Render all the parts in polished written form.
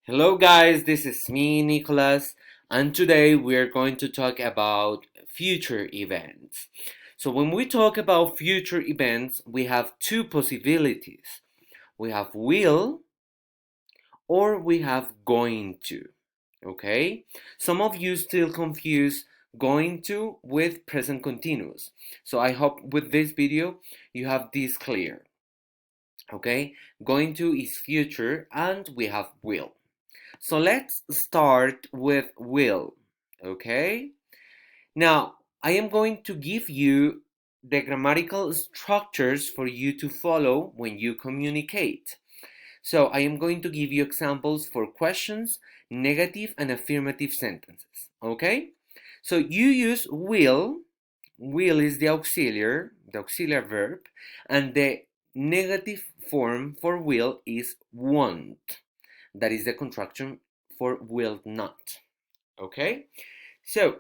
Hello, guys, this is me, Nicholas, and today we're going to talk about future events. So, when we talk about future events, we have two possibilities: we have will or we have going to. Okay, some of you still confuse going to with present continuous, so I hope with this video you have this clear. Okay, going to is future and we have will. So let's start with will, okay? Now, I am going to give you the grammatical structures for you to follow when you communicate. So I am going to give you examples for questions, negative and affirmative sentences, okay? So you use will is the auxiliary verb, and the negative form for will is want. That is the contraction for will not. Okay? So,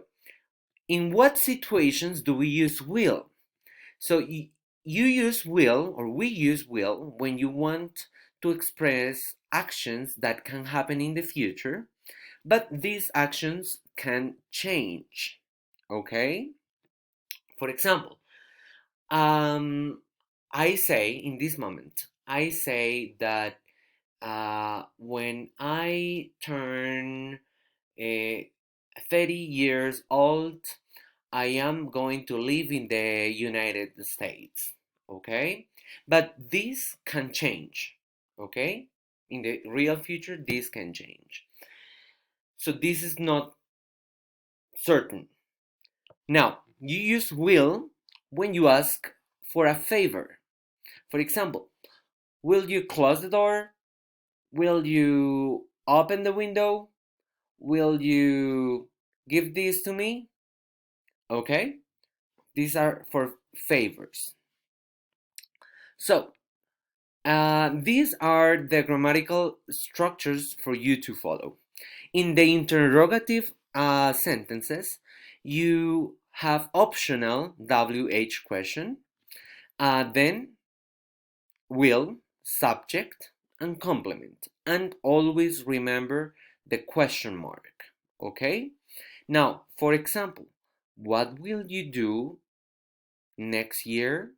in what situations do we use will? So, you use will, or we use will, when you want to express actions that can happen in the future, but these actions can change. Okay? For example, um, I say in this moment, I say that when I turn 30 years old, I am going to live in the United States. Okay? But this can change. Okay? In the real future, this can change. So this is not certain. Now, you use will when you ask for a favor. For example, will you close the door? Will you open the window? Will you give this to me? Okay? These are for favors. So, these are the grammatical structures for you to follow. In the interrogative sentences, you have optional WH question, then will, subject, and complement. And always remember the question mark. Okay? Now, for example, what will you do next year?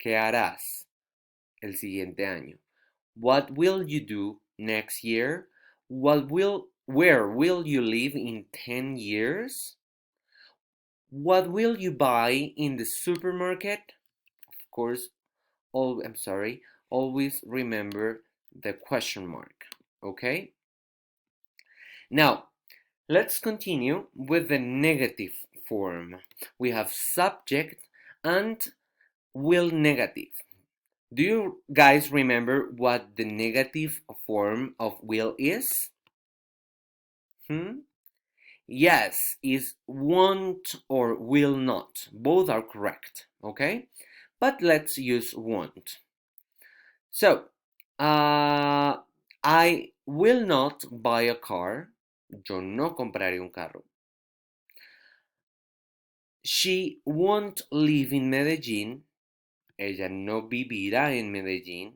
¿Qué harás el siguiente año? What will you do next year? Where will you live in 10 years? What will you buy in the supermarket? Of course, I'm sorry, always remember the question mark, okay? Now, let's continue with the negative form. We have subject and will negative. Do you guys remember what the negative form of will is? Yes, is won't or will not. Both are correct, okay? But let's use won't. So, I will not buy a car. Yo no compraré un carro. She won't live in Medellín. Ella no vivirá en Medellín.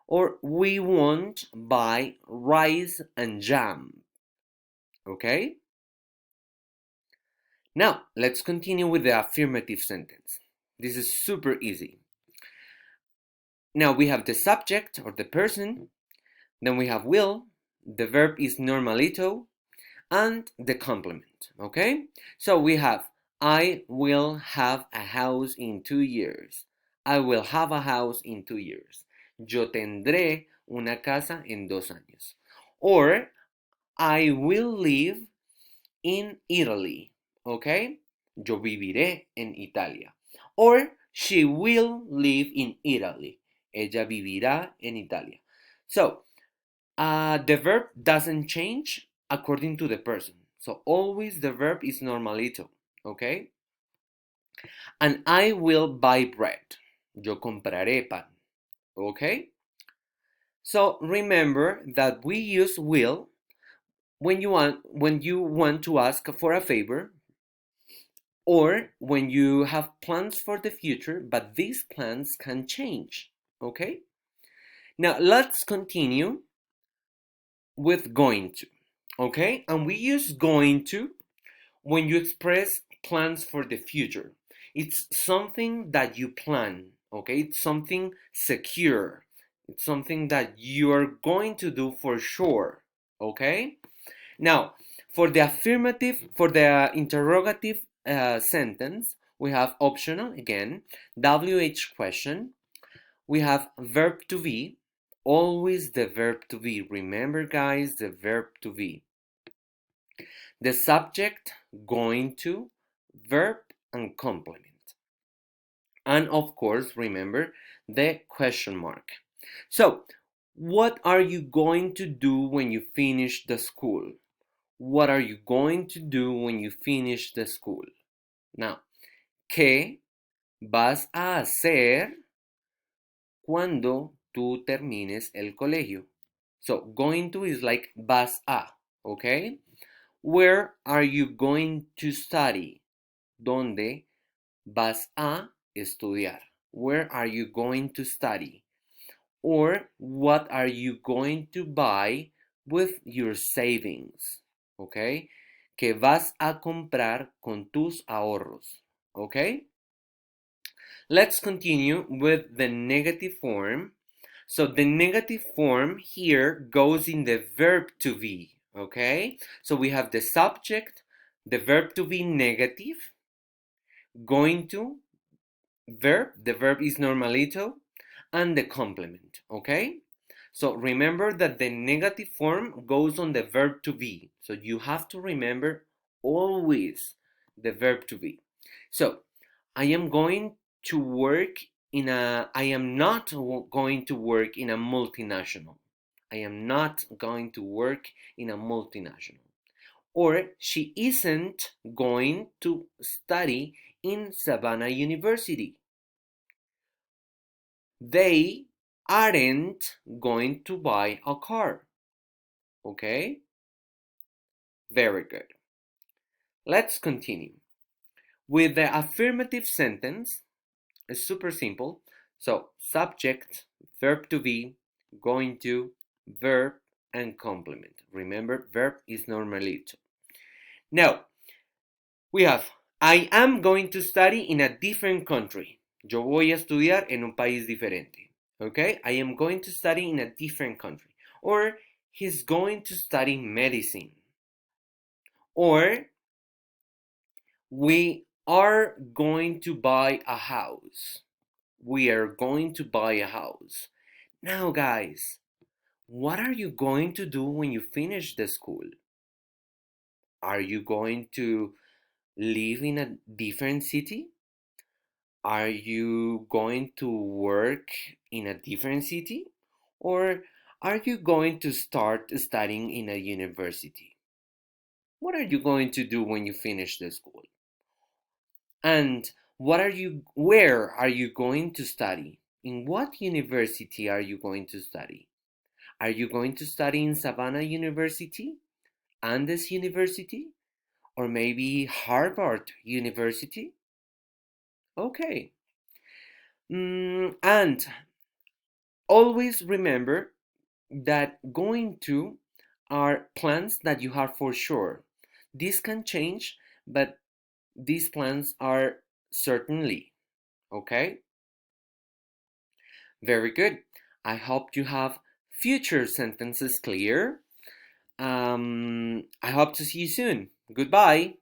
Or we won't buy rice and jam. Okay? Now, let's continue with the affirmative sentence. This is super easy. Now we have the subject or the person, then we have will, the verb is normalito, and the complement. Okay? So we have I will have a house in 2 years. I will have a house in 2 years. Yo tendré una casa en 2 años. Or I will live in Italy. Okay? Yo viviré en Italia. Or she will live in Italy. Ella vivirá en Italia. So, the verb doesn't change according to the person. So, always the verb is normalito. Okay? And I will buy bread. Yo compraré pan. Okay? So, remember that we use will when you want to ask for a favor, or when you have plans for the future, but these plans can change. Okay? Now let's continue with going to, okay? And we use going to when you express plans for the future. It's something that you plan, okay? It's something secure. It's something that you're going to do for sure, okay? Now, for the interrogative sentence, we have optional again, WH question. We have verb to be, always the verb to be. Remember, guys, the verb to be. The subject, going to, verb, and complement. And of course, remember the question mark. So, what are you going to do when you finish the school? What are you going to do when you finish the school? Now, ¿qué vas a hacer cuando tú termines el colegio? So, going to is like vas a, okay? Where are you going to study? ¿Dónde vas a estudiar? Where are you going to study? Or what are you going to buy with your savings? Okay? ¿Qué vas a comprar con tus ahorros? Okay? Let's continue with the negative form. So the negative form here goes in the verb to be. Okay? So we have the subject, the verb to be negative, going to, verb, the verb is normalito, and the complement, okay? So remember that the negative form goes on the verb to be. So you have to remember always the verb to be. So I am going to work I am not going to work in a multinational. I am not going to work in a multinational. Or she isn't going to study in Savannah University. They aren't going to buy a car. Okay? Very good. Let's continue. With the affirmative sentence, it's super simple. So, subject, verb to be, going to, verb, and complement. Remember, verb is normalito. Now, we have I am going to study in a different country. Yo voy a estudiar en un país diferente. Okay? I am going to study in a different country. Or he's going to study medicine. Or we are going to buy a house. We are going to buy a house. Now, guys, what are you going to do when you finish the school? Are you going to live in a different city? Are you going to work in a different city? Or are you going to start studying in a university? What are you going to do when you finish the school? And where are you going to study? In what university are you going to study? Are you going to study in Savannah University, Andes University, or maybe Harvard University? Okay. And always remember that going to are plans that you have for sure. This can change, but these plans are certainly. Okay? Very good. I hope you have future sentences clear. I hope to see you soon. Goodbye.